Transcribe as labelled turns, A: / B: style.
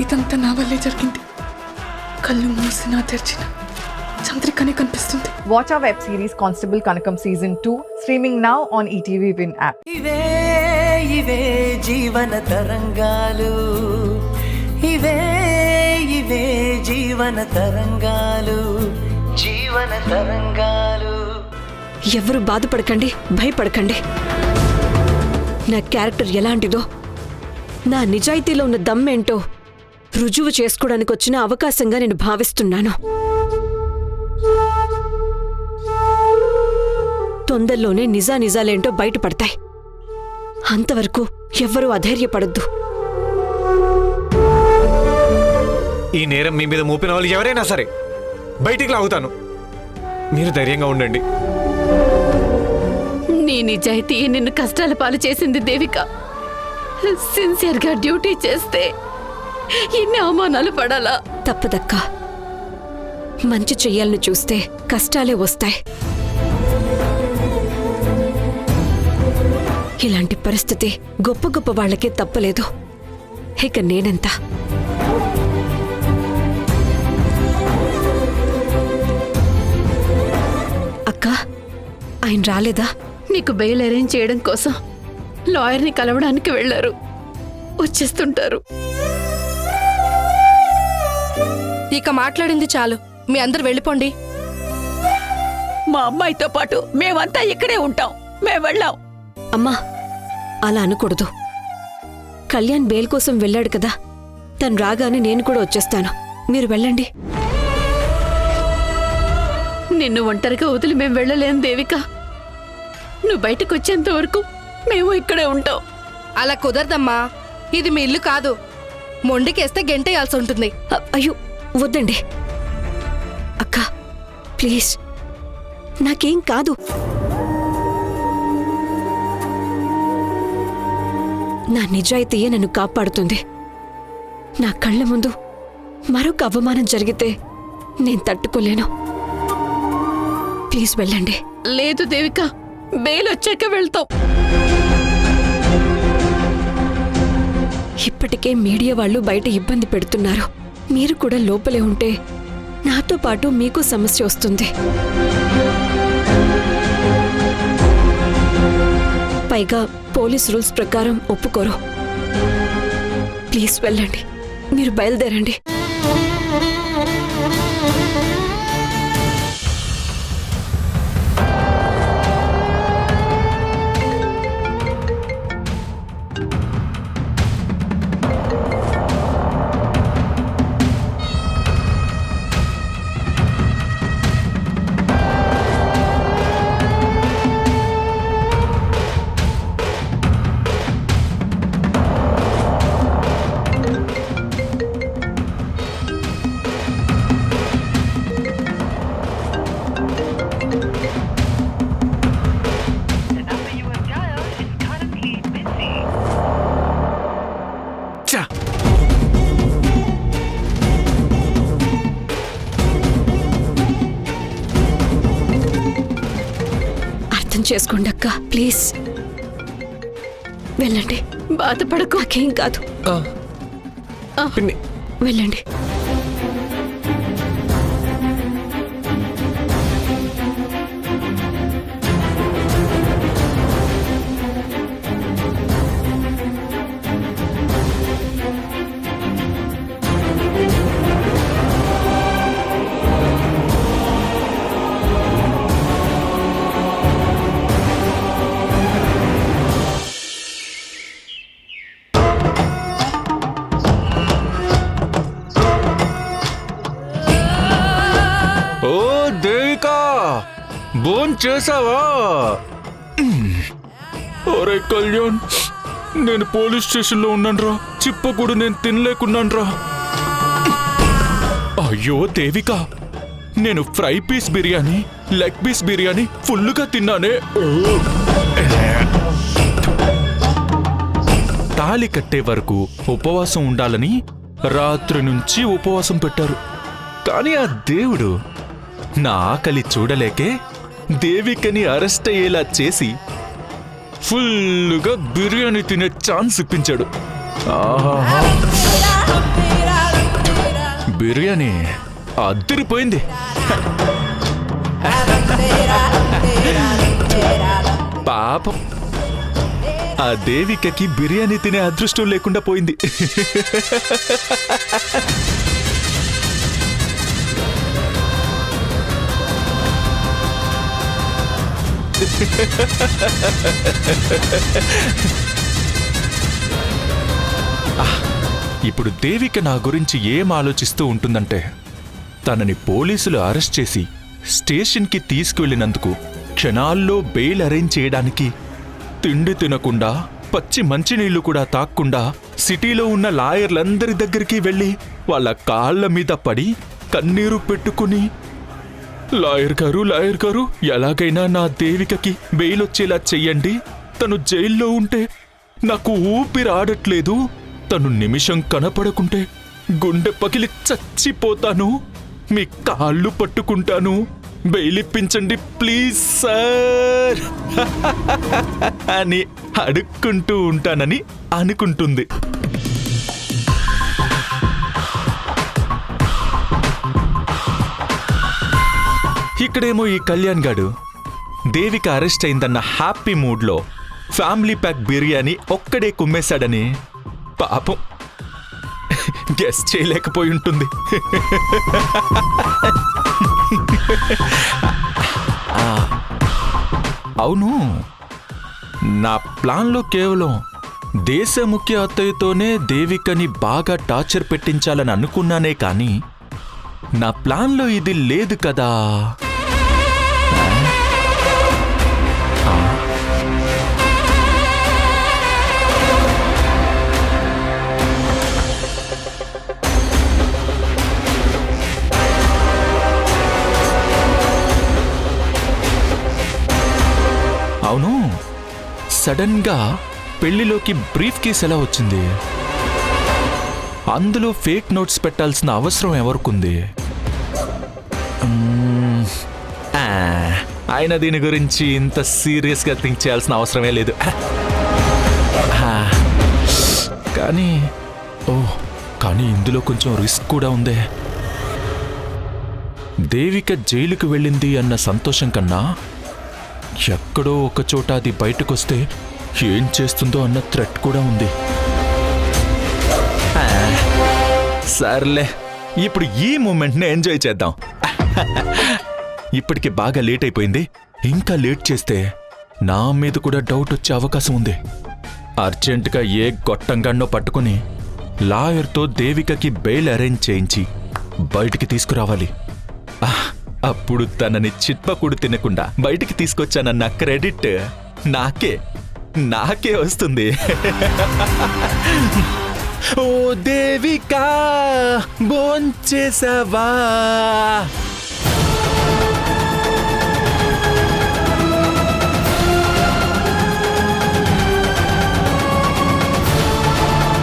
A: ఇదంతా నా వల్లే జరిగింది. కళ్ళు మూసినా తెరిచిన చంద్రికనే కనిపిస్తుంది.
B: Watch our web series Constable Kanakam Season 2 streaming now on ETV Win app.
C: ఇవే ఇవే జీవన తరంగాలు, ఇవే ఇవే జీవన తరంగాలు, జీవన తరంగాలు.
D: ఎవరు బాధపడకండి, భయపడకండి. నా క్యారెక్టర్ ఎలాంటిదో, నా నిజాయితీలో ఉన్న దమ్మేంటో రుజువు చేసుకోవడానికి వచ్చిన అవకాశంగా నేను భావిస్తున్నాను. తొందరలోనే నిజాలేంటో బయటపడతాయి. అంతవరకు ఎవ్వరూ అధైర్యపడద్దు.
E: ఈ నేరం మీ మీద మోపిన వాళ్ళు ఎవరైనా సరే బయటికి లాగుతాను. మీరు ధైర్యంగా ఉండండి.
F: నీ నిజాయితీ నిన్ను కష్టాల పాలు చేసింది దేవిక. సిన్సియర్గా డ్యూటీ చేస్తే ఇన్ని అవమానాలు పడాలా?
D: తప్పదక్కా. మంచి చెయ్యాలని చూస్తే కష్టాలే వస్తాయి. ఇలాంటి పరిస్థితి గొప్ప గొప్ప వాళ్ళకే తప్పలేదు. ఇక నేనెంత? అక్క, ఆయన రాలేదా?
F: నీకు బెయిల్ అరేంజ్ చేయడం కోసం లాయర్ని కలవడానికి వెళ్లారు. వచ్చేస్తుంటారు.
G: ఇక మాట్లాడింది చాలు, మీ అందరు వెళ్ళిపోండి.
F: మా అమ్మాయితో పాటు మేమంతా ఇక్కడే ఉంటాం. మేము వెళ్ళాం.
D: అమ్మా, అలా అనకూడదు. కళ్యాణ్ బెయిల్ కోసం వెళ్ళాడు కదా, తను రాగానే నేను కూడా వచ్చేస్తాను. మీరు వెళ్ళండి.
F: నిన్ను ఒంటరిగా వదిలి మేము వెళ్ళలేం దేవిక. నువ్వు బయటకు వచ్చేంత వరకు మేము ఇక్కడే ఉంటాం.
G: అలా కుదరదమ్మా, ఇది మీ ఇల్లు కాదు. మొండికేస్తే గెంటేయాల్సి ఉంటుంది.
D: అయ్యో వద్దండి అక్క, ప్లీజ్. నాకేం కాదు. నా నిజాయితీయే నన్ను కాపాడుతుంది. నా కళ్ళ ముందు మరొక అవమానం జరిగితే నేను తట్టుకోలేను. ప్లీజ్ వెళ్ళండి.
F: లేదు దేవిక, బెయిల్ వచ్చాక వెళ్తాం.
D: ఇప్పటికే మీడియా వాళ్ళు బయట ఇబ్బంది పెడుతున్నారు. మీరు కూడా లోపలే ఉంటే నాతో పాటు మీకు సమస్య వస్తుంది. పైగా పోలీస్ రూల్స్ ప్రకారం ఒప్పుకోరు. ప్లీజ్ వెళ్ళండి. మీరు బయలుదేరండి. అర్థం చేసుకోండి అక్క, ప్లీజ్ వెళ్ళండి.
F: బాధపడకు.
D: నాకేం కాదు. వెళ్ళండి.
E: భోన్ చేసావా?
H: అరే కళ్యాణ్, నేను పోలీస్ స్టేషన్లో ఉన్నాన్రా. చిప్ప కూడా నేను తినలేకున్నాన్రా. అయ్యో దేవిక, నేను fry piece biryani, leg piece biryani ఫుల్లుగా తిన్నానే. తాళి కట్టే వరకు ఉపవాసం ఉండాలని రాత్రి నుంచి ఉపవాసం పెట్టారు. కానీ ఆ దేవుడు నా ఆకలి చూడలేకే దేవికని అరెస్ట్ అయ్యేలా చేసి ఫుల్లుగా బిర్యానీ తినే ఛాన్స్ ఇప్పించాడు. ఆహా. బిర్యానీ అదిరిపోయింది. పాపం ఆ దేవికకి బిర్యానీ తినే అదృష్టం లేకుండా పోయింది. ఇప్పుడు దేవిక నా గురించి ఏం ఆలోచిస్తూ ఉంటుందంటే, తనని పోలీసులు అరెస్ట్ చేసి స్టేషన్కి తీసుకువెళ్ళినందుకు క్షణాల్లో బెయిల్ అరేంజ్ చేయడానికి తిండి తినకుండా పచ్చి మంచినీళ్లు కూడా తాక్కుండా సిటీలో ఉన్న లాయర్లందరి దగ్గరికి వెళ్ళి వాళ్ళ కాళ్ల మీద పడి కన్నీరు పెట్టుకుని, లాయర్ గారు ఎలాగైనా నా దేవికకి బెయిల్ వచ్చేలా చెయ్యండి, తను జైల్లో ఉంటే నాకు ఊపిరాడట్లేదు, తను నిమిషం కనపడకుంటే గుండె పగిలి చచ్చిపోతాను, మీ కాళ్ళు పట్టుకుంటాను, బెయిలిప్పించండి ప్లీజ్ సార్ అని అడుక్కుంటూ ఉంటానని అనుకుంటుంది. ఇక్కడేమో ఈ కళ్యాణ్ గాడు దేవిక అరెస్ట్ అయిందన్న హ్యాపీ మూడ్లో ఫ్యామిలీ ప్యాక్ బిర్యానీ ఒక్కడే కుమ్మేశాడని పాపం గెస్ చేయలేకపోయి ఉంటుంది. అవును, నా ప్లాన్లో కేవలం దేశ ముఖ్య అత్తయ్యతోనే దేవికని బాగా టార్చర్ పెట్టించాలని అనుకున్నానే కానీ నా ప్లాన్లో ఇది లేదు కదా. అవును, సడన్ గా పెళ్లిలోకి బ్రీఫ్ కేస్ ఎలా వచ్చింది? అందులో ఫేక్ నోట్స్ పెట్టాల్సిన అవసరం ఎవరికుంది? ఆయన దీని గురించి ఇంత సీరియస్గా థింక్ చేయాల్సిన అవసరమే లేదు. కానీ ఇందులో కొంచెం రిస్క్ కూడా ఉందే. దేవిక జైలుకు వెళ్ళింది అన్న సంతోషం కన్నా ఎక్కడో ఒక చోట అది బయటకొస్తే ఏం చేస్తుందో అన్న థ్రెట్ కూడా ఉంది. సర్లే, ఇప్పుడు ఈ మూమెంట్ని ఎంజాయ్ చేద్దాం. ఇప్పటికి బాగా లేట్ అయిపోయింది, ఇంకా లేట్ చేస్తే నా మీద కూడా డౌట్ వచ్చే అవకాశం ఉంది. అర్జెంటుగా ఏ గొట్టంగాన్నో పట్టుకుని లాయర్తో దేవికకి బెయిల్ అరేంజ్ చేయించి బయటికి తీసుకురావాలి. అప్పుడు తనని చిట్పకుడు తినకుండా బయటికి తీసుకొచ్చానన్న క్రెడిట్ నాకే వస్తుంది. ఓ దేవికా, భోంచేసావా?